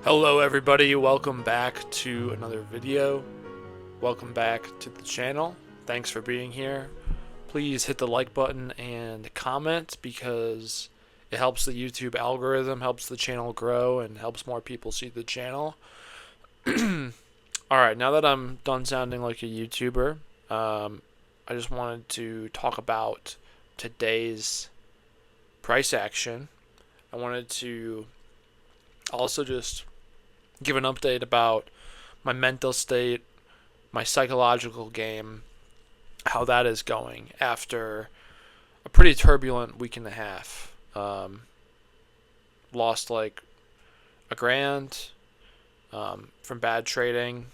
Hello everybody, welcome back to another video. Welcome back to the channel. Thanks for being here. Please hit the like button and comment because it helps the YouTube algorithm, helps the channel grow, and helps more people see the channel. Alright, now that I'm done sounding like a YouTuber, I just wanted to talk about today's price action. I wanted to also just give an update about my mental state, my psychological game, how that is going after a pretty turbulent week and a half. Lost like a grand from bad trading,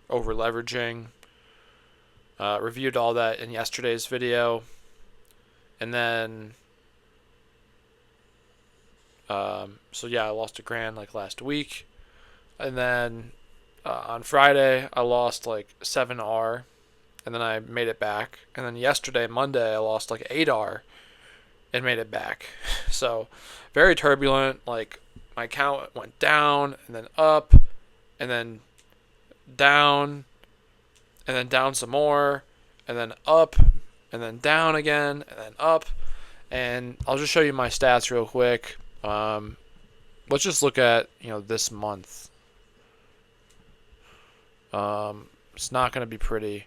over leveraging. Reviewed all that in yesterday's video, and then so yeah, I lost a grand like last week. And then on Friday, I lost like 7R, and then I made it back. And then yesterday, Monday, I lost like 8R and made it back. So very turbulent. Like my account went down and then up and then down and then down some more and then up and then down again and then up. And I'll just show you my stats real quick. Let's just look at this month. It's not going to be pretty.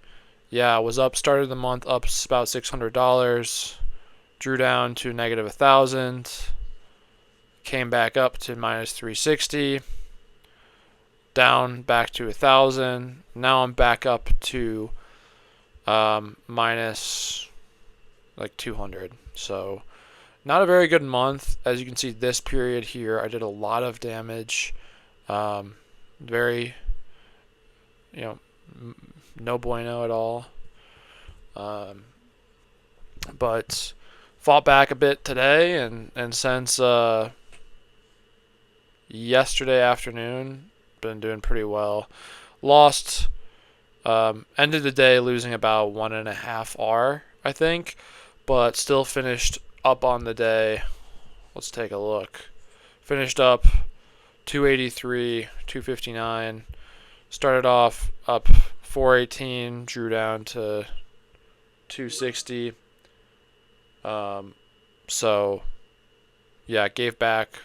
Yeah, I was up, started the month up about $600, drew down to negative 1,000, came back up to minus 360, down back to 1,000. Now I'm back up to minus like 200. So not a very good month. As you can see, this period here, I did a lot of damage. Very no bueno at all. But fought back a bit today, and since yesterday afternoon, been doing pretty well. Lost, ended the day losing about 1.5R, I think, but still finished up on the day. Let's take a look. Finished up 283, 259. Started off up 418, drew down to 260. So yeah, gave back,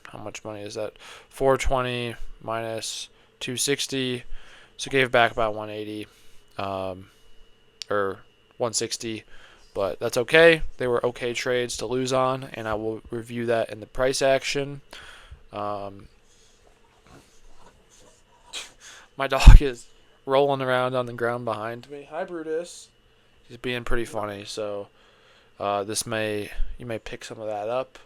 how much money is that? 420 minus 260. So gave back about 180, or 160, but that's okay. They were okay trades to lose on, and I will review that in the price action. My dog is rolling around on the ground behind me. Hi, Brutus. He's being pretty funny, so you may pick some of that up.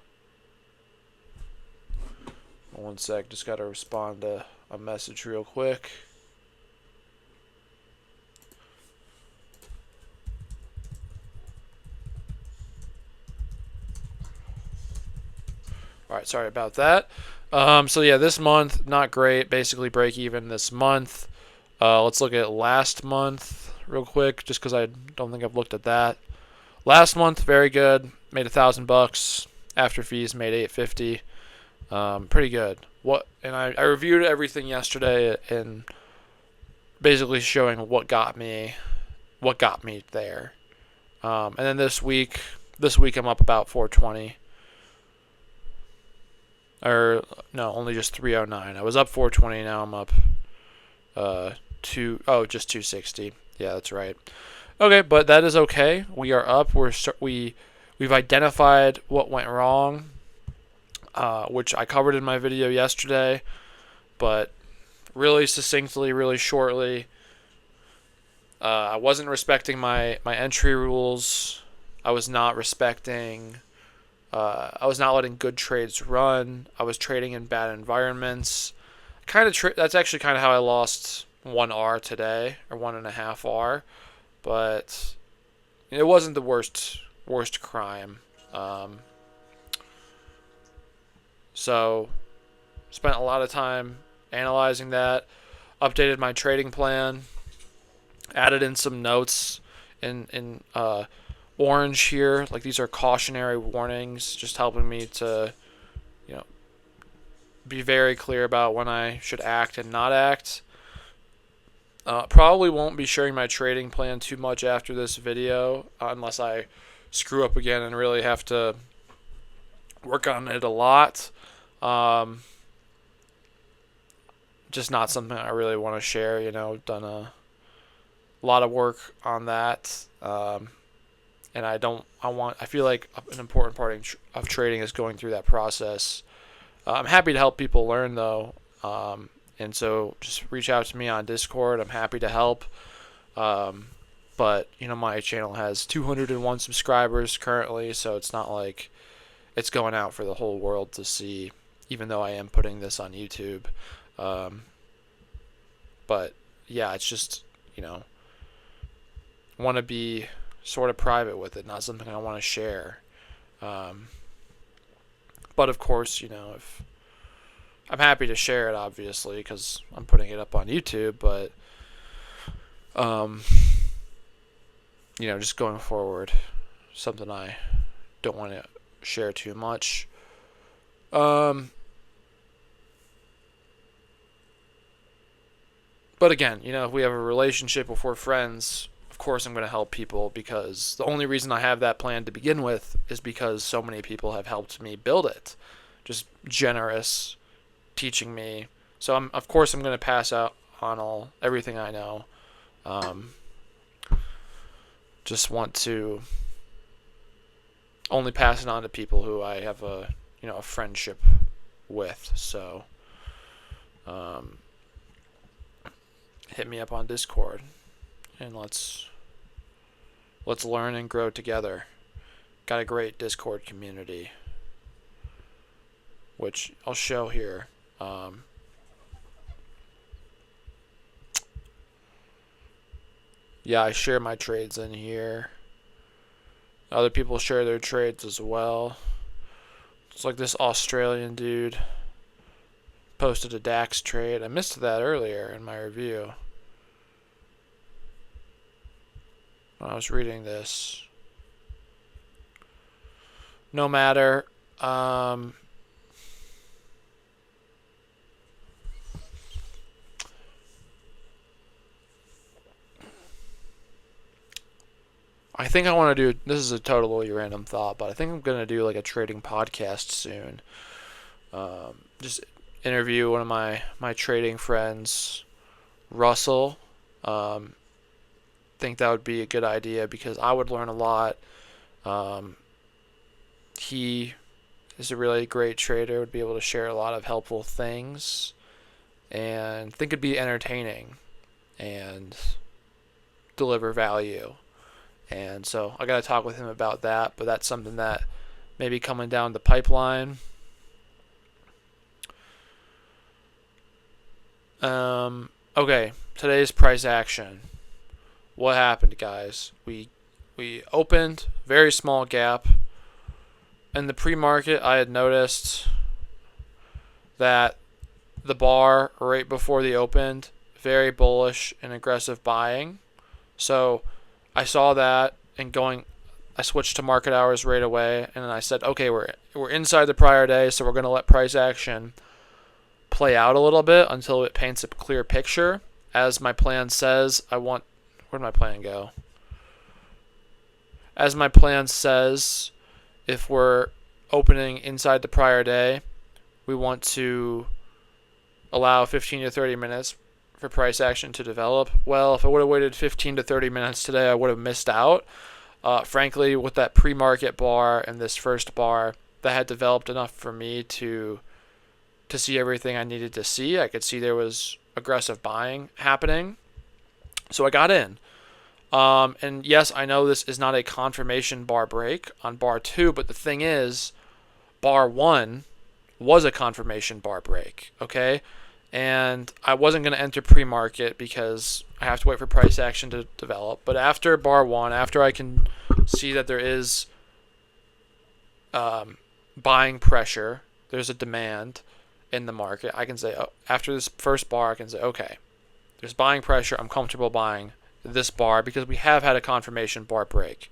One sec, just got to respond to a message real quick. Alright, sorry about that. So yeah, this month, not great. Basically break even this month. Let's look at last month real quick, just because I don't think I've looked at that. Last month, very good. Made $1,000 after fees. Made $850. Pretty good. And I reviewed everything yesterday and basically showing what got me there. And then this week I'm up about 420. Or no, only just 309. I was up 420. Now I'm up just 260. Yeah, that's right. Okay, but that is okay. We are up. We've identified what went wrong, which I covered in my video yesterday, but really succinctly, really shortly. I wasn't respecting my entry rules. I was not respecting. I was not letting good trades run. I was trading in bad environments. That's actually kind of how I lost 1R today, or 1.5R. But it wasn't the worst crime. So spent a lot of time analyzing that. Updated my trading plan. Added in some notes in orange here, like these are cautionary warnings, just helping me to be very clear about when I should act and not act. Probably won't be sharing my trading plan too much after this video, unless I screw up again and really have to work on it a lot. Just not something I really want to share. Done a lot of work on that, and I feel like an important part of trading is going through that process. I'm happy to help people learn though. And so just reach out to me on Discord. I'm happy to help. But my channel has 201 subscribers currently, so it's not like it's going out for the whole world to see, even though I am putting this on YouTube. But yeah, it's just, want to be sort of private with it, not something I want to share. But of course, if I'm happy to share it, obviously, because I'm putting it up on YouTube, but, just going forward, something I don't want to share too much. But again, if we have a relationship, if we're friends, of course I'm going to help people, because the only reason I have that plan to begin with is because so many people have helped me build it. Just generous, teaching me. So of course I'm going to pass out on everything I know. Just want to only pass it on to people who I have a friendship with. So hit me up on Discord and let's learn and grow together. Got a great Discord community, which I'll show here. Yeah, I share my trades in here. Other people share their trades as well. It's like this Australian dude posted a DAX trade. I missed that earlier in my review when I was reading this. No matter. I think I want to do, this is a totally random thought, but I think I'm going to do like a trading podcast soon. Just interview one of my trading friends, Russell. Think that would be a good idea because I would learn a lot. He is a really great trader, would be able to share a lot of helpful things, and think it'd be entertaining and deliver value. And so I got to talk with him about that, but that's something that may be coming down the pipeline. Okay, today's price action. What happened, guys? We opened very small gap. In the pre-market, I had noticed that the bar right before the opened, very bullish and aggressive buying. So I saw that and I switched to market hours right away, and then I said, okay, we're inside the prior day, so we're going to let price action play out a little bit until it paints a clear picture. As my plan says, where'd my plan go? As my plan says, if we're opening inside the prior day, we want to allow 15 to 30 minutes for price action to develop. Well, if I would have waited 15 to 30 minutes today, I would have missed out. Frankly, with that pre-market bar and this first bar, that had developed enough for me to see everything I needed to see. I could see there was aggressive buying happening. So I got in. And yes, I know this is not a confirmation bar break on bar 2, but the thing is, bar 1 was a confirmation bar break, okay? And I wasn't going to enter pre-market because I have to wait for price action to develop. But after bar 1, after I can see that there is buying pressure, there's a demand in the market, I can say, after this first bar, I can say, okay, there's buying pressure, I'm comfortable buying this bar because we have had a confirmation bar break.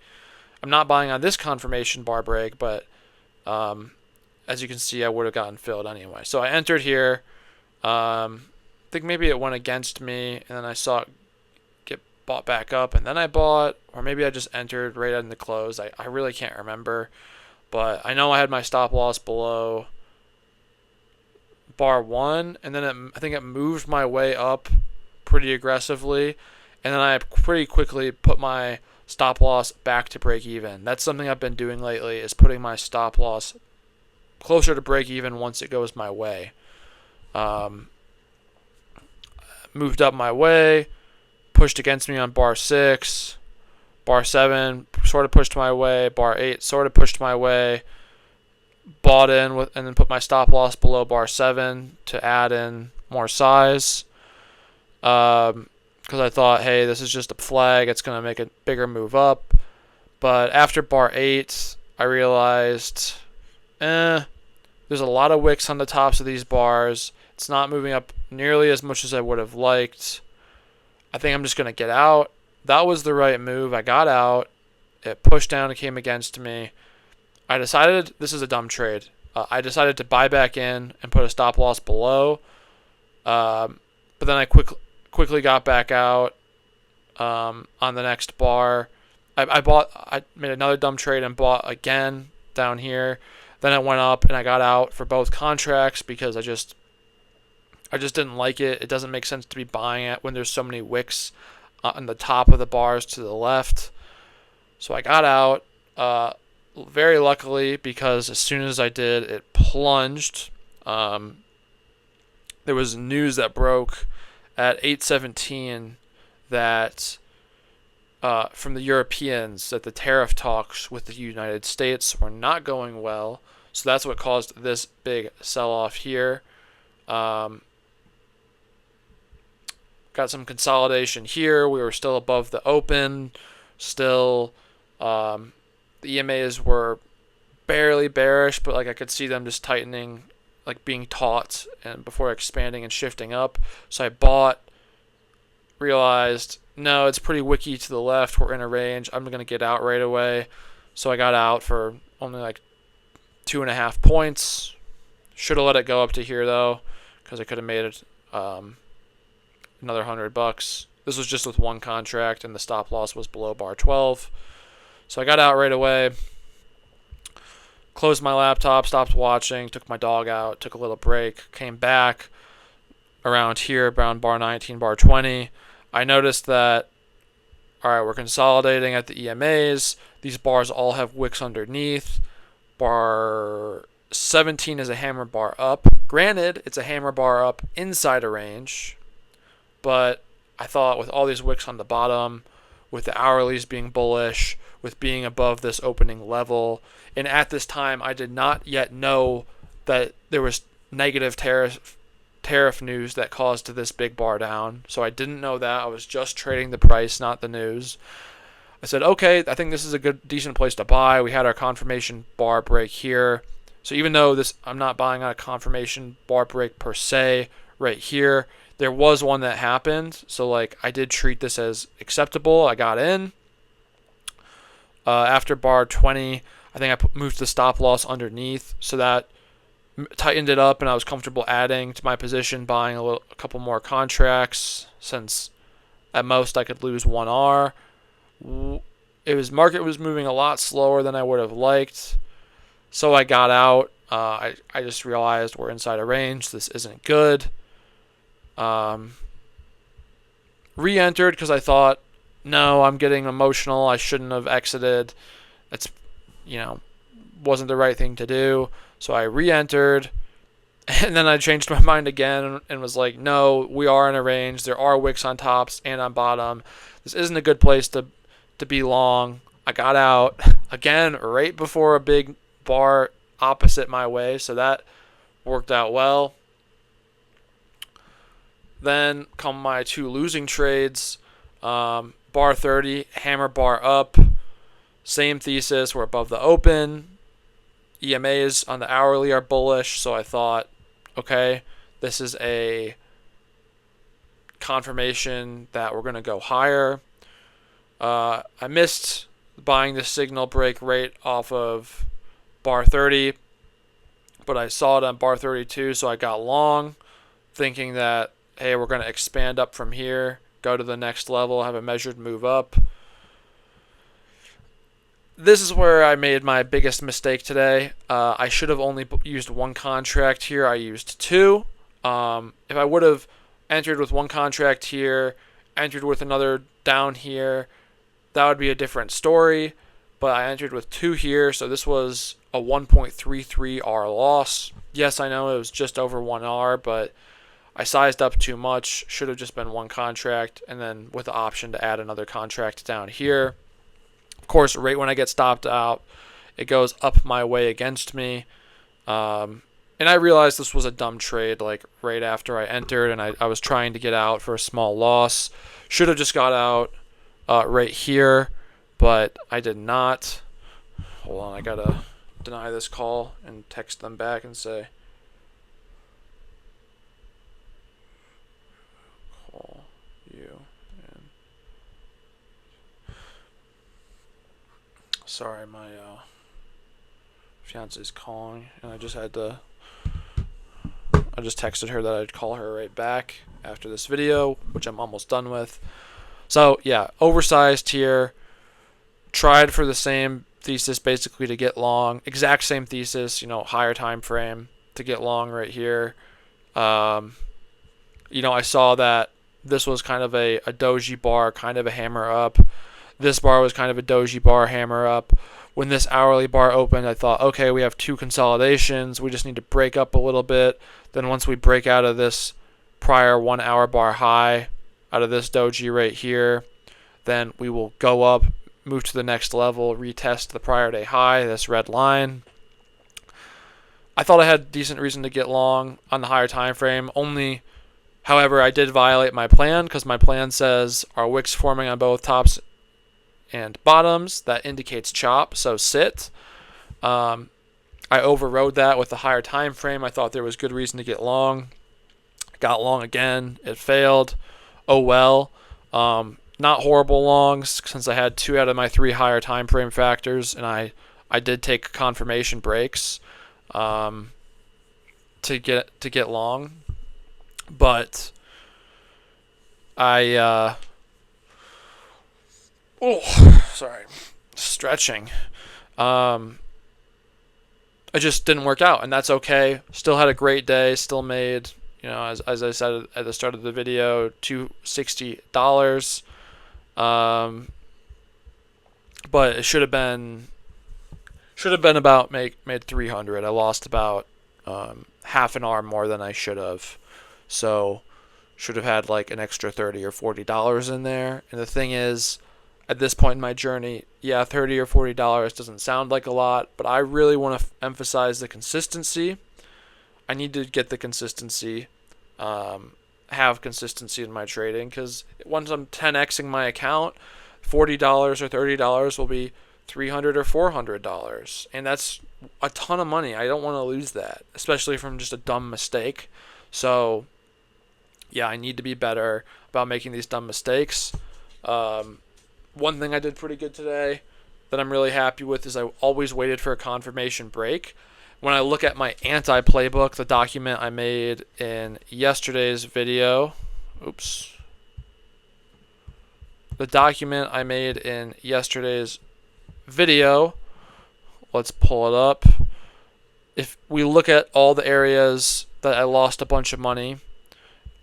I'm not buying on this confirmation bar break, but as you can see, I would have gotten filled anyway. So I entered here. I think maybe it went against me, and then I saw it get bought back up, and then I bought, or maybe I just entered right in the close. I really can't remember, but I know I had my stop loss below bar 1, and then I think it moved my way up pretty aggressively, and then I pretty quickly put my stop loss back to break even. That's something I've been doing lately, is putting my stop loss closer to break even once it goes my way. Moved up my way, pushed against me on bar 6, bar 7 sort of pushed my way, bar 8 sort of pushed my way, bought in with, and then put my stop loss below bar 7 to add in more size, because I thought, hey, this is just a flag, it's going to make a bigger move up. But after bar 8, I realized, there's a lot of wicks on the tops of these bars. It's not moving up nearly as much as I would have liked. I think I'm just going to get out. That was the right move. I got out. It pushed down and came against me. I decided, this is a dumb trade. I decided to buy back in and put a stop loss below. But then I quickly got back out on the next bar. I made another dumb trade and bought again down here. Then it went up and I got out for both contracts because I just didn't like it. It doesn't make sense to be buying it when there's so many wicks on the top of the bars to the left. So I got out, very luckily, because as soon as I did, it plunged. There was news that broke at 8:17 that from the Europeans that the tariff talks with the United States were not going well. So that's what caused this big sell-off here. Got some consolidation here. We were still above the open. Still, the EMAs were barely bearish, but like I could see them just tightening, like being taut, and before expanding and shifting up. So I bought. Realized, no, it's pretty wicky to the left. We're in a range. I'm going to get out right away. So I got out for only like 2.5 points. Should have let it go up to here, though, because I could have made it another $100. This was just with one contract, and the stop loss was below bar 12. So I got out right away. Closed my laptop, stopped watching, took my dog out, took a little break, came back around here, around bar 19, bar 20. I noticed that, all right, we're consolidating at the EMAs. These bars all have wicks underneath. Bar 17 is a hammer bar up. Granted, it's a hammer bar up inside a range, but I thought with all these wicks on the bottom, with the hourlies being bullish, with being above this opening level, and at this time, I did not yet know that there was negative tariff news that caused this big bar down. So I didn't know that. I was just trading the price, not the news. I said, okay, I think this is a decent place to buy. We had our confirmation bar break here. So even though I'm not buying on a confirmation bar break per se right here, there was one that happened. So like I did treat this as acceptable. I got in. After bar 20, I think I moved the stop loss underneath, so that tightened it up, and I was comfortable adding to my position, buying a couple more contracts, since at most I could lose 1R. Market was moving a lot slower than I would have liked, so I got out. I just realized we're inside a range. This isn't good. Re-entered because I thought, no, I'm getting emotional. I shouldn't have exited. That's, wasn't the right thing to do. So I re-entered, and then I changed my mind again and was like, no, we are in a range. There are wicks on tops and on bottom. This isn't a good place to be long. I got out, again, right before a big bar opposite my way, so that worked out well. Then come my two losing trades. Bar 30, hammer bar up. Same thesis, we're above the open. EMAs on the hourly are bullish, so I thought, okay, this is a confirmation that we're going to go higher. I missed buying the signal break rate off of bar 30, but I saw it on bar 32, so I got long, thinking that, hey, we're going to expand up from here, go to the next level, have a measured move up. This is where I made my biggest mistake today. I should have only used one contract here. I used two. If I would have entered with one contract here, entered with another down here, that would be a different story. But I entered with two here, so this was a 1.33 R loss. Yes, I know it was just over 1 R, but I sized up too much. Should have just been one contract, and then with the option to add another contract down here. Of course, right when I get stopped out, it goes up my way against me. And I realized this was a dumb trade, like right after I entered, and I was trying to get out for a small loss. Should have just got out right here, but I did not. Hold on, I gotta deny this call and text them back and say, call you. And sorry, my fiance's calling, and I just texted her that I'd call her right back after this video, which I'm almost done with. So yeah, oversized here. Tried for the same thesis basically to get long. Exact same thesis, higher time frame to get long right here. I saw that this was kind of a doji bar, kind of a hammer up. This bar was kind of a doji bar, hammer up. When this hourly bar opened, I thought, okay, we have two consolidations. We just need to break up a little bit. Then once we break out of this prior 1 hour bar high, out of this doji right here, then we will go up, move to the next level, retest the prior day high, this red line. I thought I had decent reason to get long on the higher time frame. However, I did violate my plan because my plan says our wicks forming on both tops and bottoms. That indicates chop, so sit. I overrode that with the higher time frame. I thought there was good reason to get long. Got long again. It failed. Oh well. Not horrible longs since I had 2 out of my 3 higher time frame factors, and I did take confirmation breaks to get long, but stretching. It just didn't work out, and that's okay. Still had a great day. Still made, as I said at the start of the video, $260. But it should have been about made 300. I lost about half an arm more than I should have, so should have had like an extra $30 or $40 in there. And the thing is, at this point in my journey, yeah, $30 or $40 doesn't sound like a lot, but I really want to emphasize the consistency. I need to get the consistency, have consistency in my trading, because once I'm 10xing my account, $40 or $30 will be $300 or $400, and that's a ton of money. I don't want to lose that, especially from just a dumb mistake. So yeah, I need to be better about making these dumb mistakes. One thing I did pretty good today that I'm really happy with is I always waited for a confirmation break. When I look at my anti-playbook, the document I made in yesterday's video, the document I made in yesterday's video, let's pull it up. If we look at all the areas that I lost a bunch of money,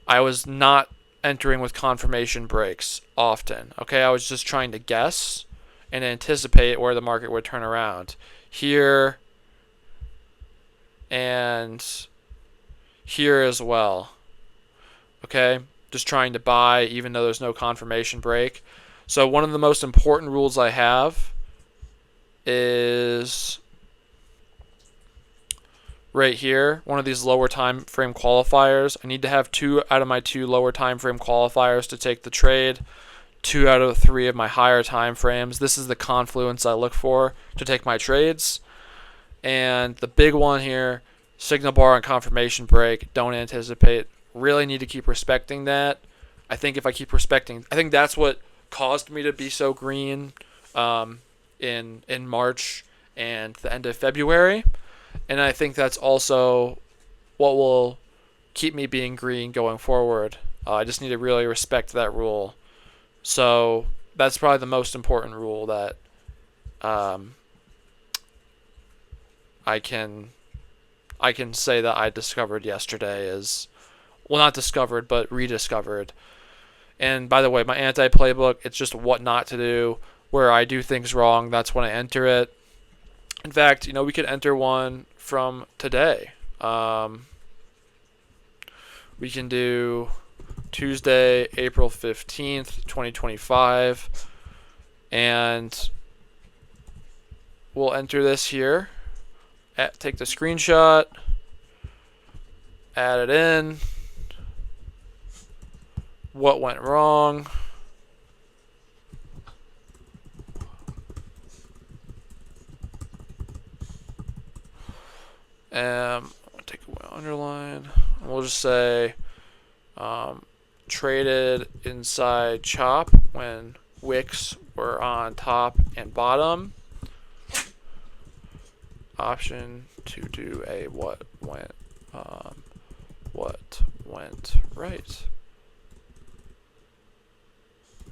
I was not entering with confirmation breaks often. Okay, I was just trying to guess and anticipate where the market would turn around. Here and here as well. Okay, just trying to buy even though there's no confirmation break. So one of the most important rules I have is right here, one of these lower time frame qualifiers. I need to have 2 out of my 2 lower time frame qualifiers to take the trade, 2 out of 3 of my higher time frames. This is the confluence I look for to take my trades. And the big one here, signal bar and confirmation break, don't anticipate. Really need to keep respecting that. I think that's what caused me to be so green in March and the end of February. And I think that's also what will keep me being green going forward. I just need to really respect that rule. So that's probably the most important rule that um, I can say that I discovered yesterday is, well, not discovered but rediscovered. And by the way, my anti-playbook, it's just what not to do. Where I do things wrong, that's when I enter it. In fact, we could enter one from today. We can do Tuesday, April 15th, 2025. And we'll enter this here. Take the screenshot. Add it in. What went wrong? I'll take away underline. We'll just say traded inside chop when wicks were on top and bottom. Option to do a what went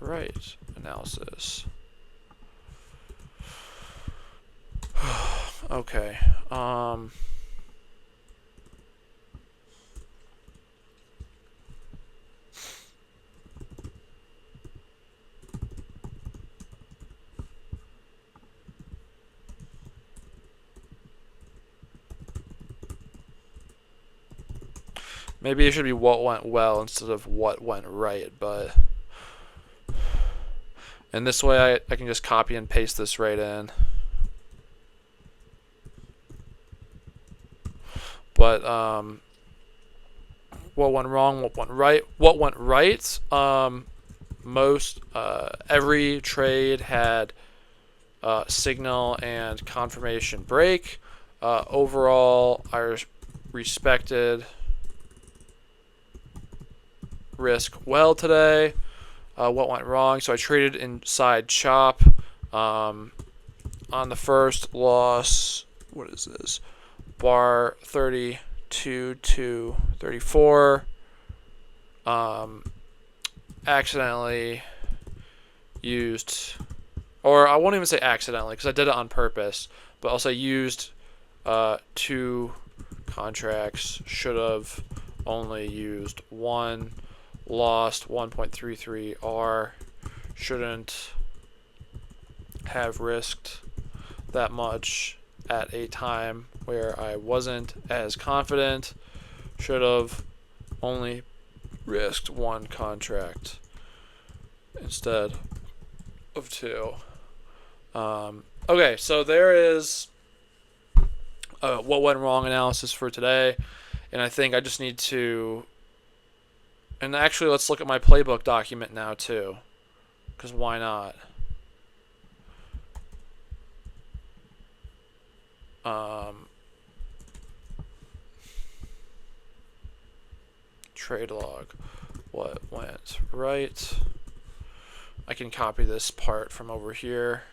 right analysis. Okay. Maybe it should be what went well instead of what went right, but and this way I can just copy and paste this right in. But what went wrong, what went right? What went right? Every trade had signal and confirmation break. Overall, I respected risk well today. What went wrong? So I traded inside chop. On the first loss, what is this? Bar 32 to 34. Accidentally used, or I won't even say accidentally because I did it on purpose, but I'll say used 2 contracts. Should have only used 1. Lost 1.33 R. Shouldn't have risked that much at a time where I wasn't as confident. Should have only risked 1 contract instead of 2. Okay, so there is what went wrong analysis for today, and I think I just need to. And actually, let's look at my playbook document now too, because why not? Trade log. What went right? I can copy this part from over here.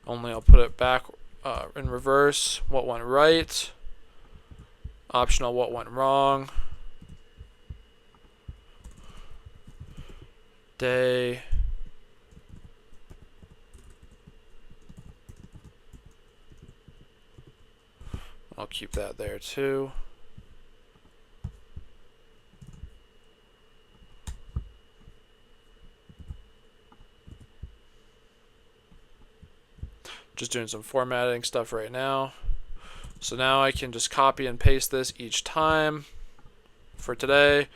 Only I'll put it back in reverse. What went right? Optional what went wrong. Day. I'll keep that there too. Just doing some formatting stuff right now. So now I can just copy and paste this each time. For today,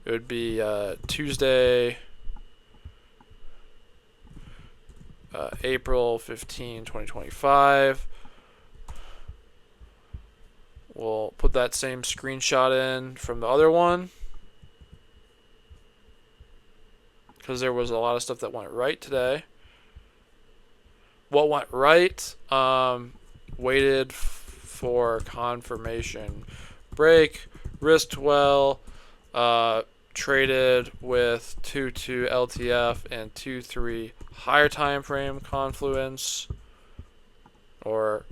it would be Tuesday, April 15, 2025. We'll put that same screenshot in from the other one, because there was a lot of stuff that went right today. What went right? Waited for confirmation break, risked well, traded with 2-2 LTF and 2-3 higher time frame confluence or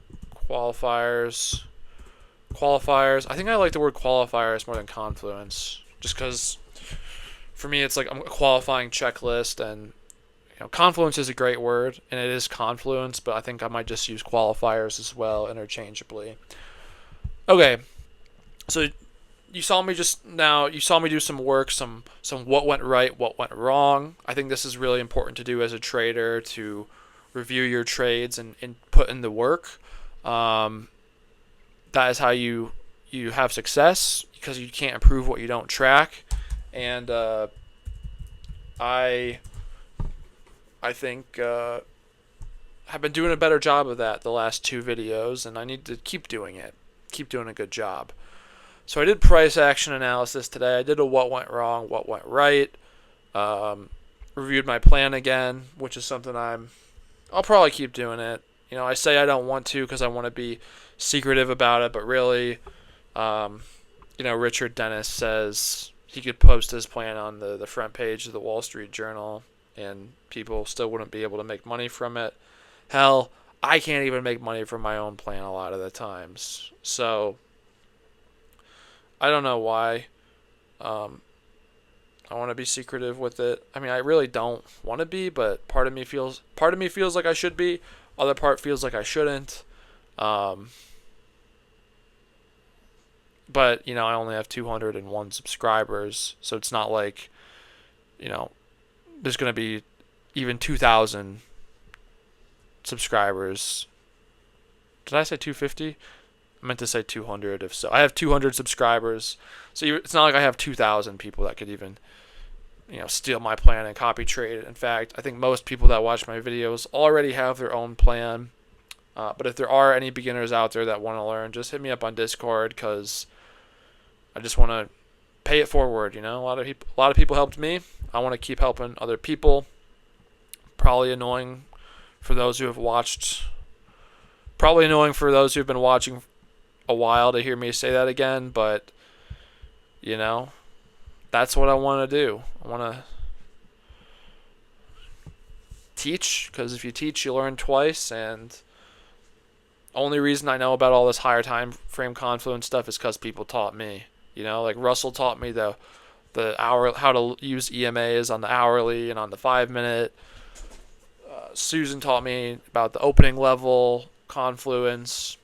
qualifiers. I think I like the word qualifiers more than confluence, just because for me it's like a qualifying checklist, and confluence is a great word and it is confluence, but I think I might just use qualifiers as well interchangeably. Okay, so you saw me do some work, some what went right, what went wrong. I think this is really important to do as a trader, to review your trades and put in the work. That is how you have success, because you can't improve what you don't track. And I think have been doing a better job of that the last 2 videos, and I need to keep doing it, keep doing a good job. So I did price action analysis today. I did a what went wrong, what went right. Reviewed my plan again, which is something I'll probably keep doing it. I say I don't want to because I want to be secretive about it, but really, Richard Dennis says he could post his plan on the front page of the Wall Street Journal and people still wouldn't be able to make money from it. Hell, I can't even make money from my own plan a lot of the times. So I don't know why. I want to be secretive with it. I mean, I really don't want to be, but part of me feels like I should be. Other part feels like I shouldn't. But I only have 201 subscribers, so it's not like there's going to be even 2,000 subscribers. Did I say 250? I meant to say 200. If so, I have 200 subscribers, so it's not like I have 2,000 people that could even steal my plan and copy trade it. In fact, I think most people that watch my videos already have their own plan. But if there are any beginners out there that want to learn, just hit me up on Discord, because I just want to pay it forward. A lot of people helped me. I want to keep helping other people. Probably annoying for those who have watched. Probably annoying for those who've been watching a while to hear me say that again, but that's what I want to do. I want to teach, because if you teach, you learn twice, and only reason I know about all this higher time frame confluence stuff is because people taught me. Like Russell taught me the hour, how to use EMAs on the hourly and on the 5-minute. Susan taught me about the opening level confluence.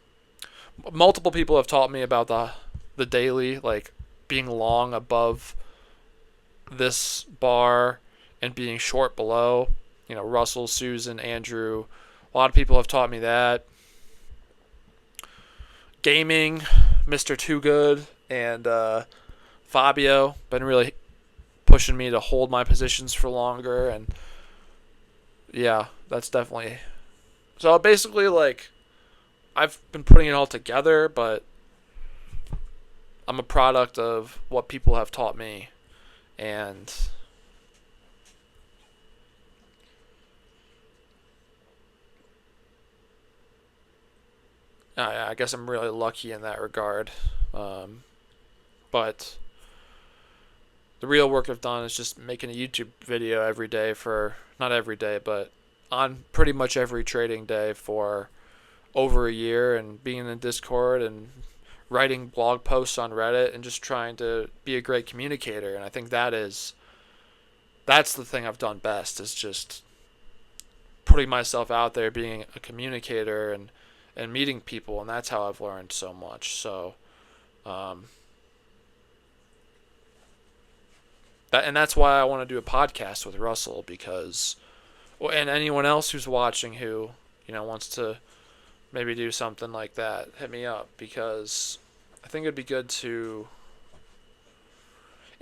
Multiple people have taught me about the daily, like being long above this bar and being short below. Russell, Susan, Andrew. A lot of people have taught me that. Gaming, Mr. Too Good, and Fabio been really pushing me to hold my positions for longer, and yeah, that's definitely. So basically, like, I've been putting it all together, but I'm a product of what people have taught me, and I guess I'm really lucky in that regard. But the real work I've done is just making a YouTube video every day not every day, but on pretty much every trading day for over a year, and being in Discord and writing blog posts on Reddit and just trying to be a great communicator. And I think that's the thing I've done best, is just putting myself out there, being a communicator and meeting people, and that's how I've learned so much. So that's why I want to do a podcast with Russell, because and anyone else who's watching who wants to maybe do something like that, hit me up, because I think it'd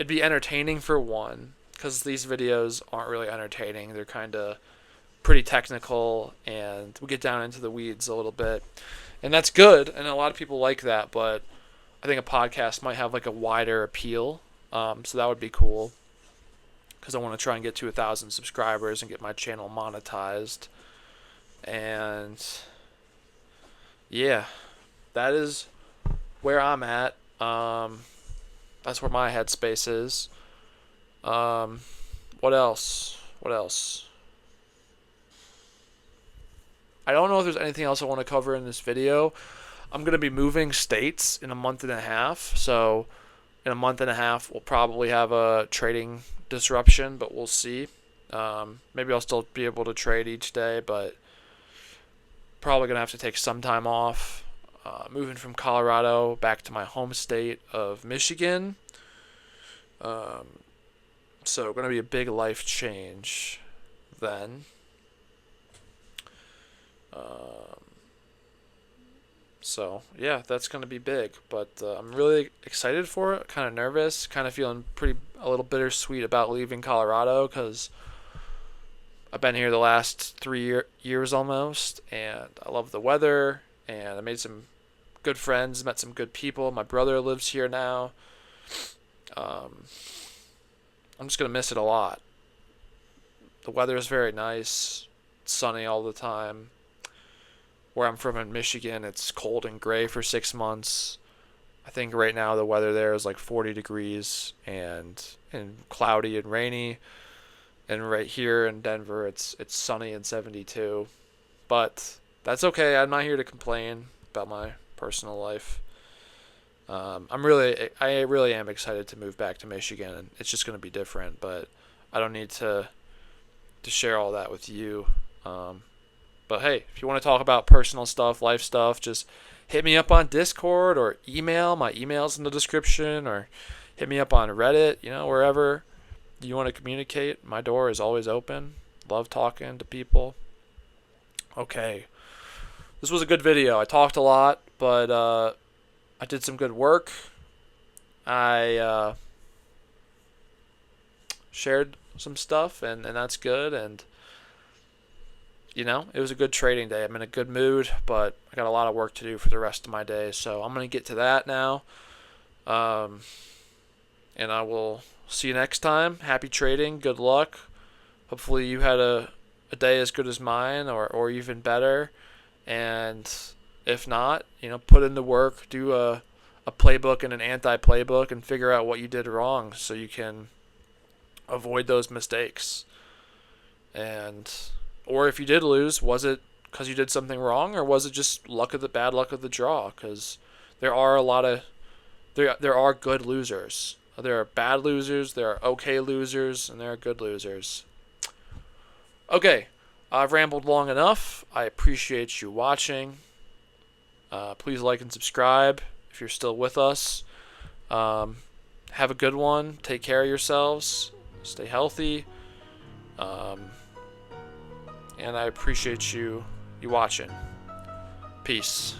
be entertaining for one, because these videos aren't really entertaining. They're kind of pretty technical, and we get down into the weeds a little bit, and that's good, and a lot of people like that. But I think a podcast might have like a wider appeal, so that would be cool, because I want to try and get to 1,000 subscribers and get my channel monetized. And yeah, that is where I'm at. That's where my headspace is. What else? What else? I don't know if there's anything else I want to cover in this video. I'm going to be moving states in a month and a half. So in a month and a half, we'll probably have a trading disruption, but we'll see. Maybe I'll still be able to trade each day, but probably going to have to take some time off. Moving from Colorado back to my home state of Michigan. So going to be a big life change then. So yeah, that's going to be big, but I'm really excited for it. Kind of nervous, kind of feeling a little bittersweet about leaving Colorado because I've been here the last 3 years almost, and I love the weather, and I made some good friends, met some good people. My brother lives here now. I'm just gonna miss it a lot. The weather is very nice, it's sunny all the time. Where I'm from in Michigan, it's cold and gray for 6 months. I think right now the weather there is like 40 degrees and cloudy and rainy. And right here in Denver, it's sunny and 72. But that's okay. I'm not here to complain about my personal life. I really am excited to move back to Michigan, and it's just going to be different. But I don't need to share all that with you. But hey, if you want to talk about personal stuff, life stuff, just hit me up on Discord or email. My email's in the description, or hit me up on Reddit, wherever you want to communicate. My door is always open. Love talking to people. Okay. This was a good video. I talked a lot, but I did some good work. I shared some stuff, and that's good. And it was a good trading day. I'm in a good mood, but I got a lot of work to do for the rest of my day. So I'm going to get to that now. And I will see you next time. Happy trading. Good luck. Hopefully you had a day as good as mine or even better. And if not, put in the work. Do a playbook and an anti-playbook and figure out what you did wrong so you can avoid those mistakes. Or if you did lose, was it because you did something wrong, or was it just bad luck of the draw? Because there are there are good losers. There are bad losers, there are okay losers, and there are good losers. Okay, I've rambled long enough. I appreciate you watching. Please like and subscribe if you're still with us. Have a good one. Take care of yourselves. Stay healthy. And I appreciate you watching. Peace.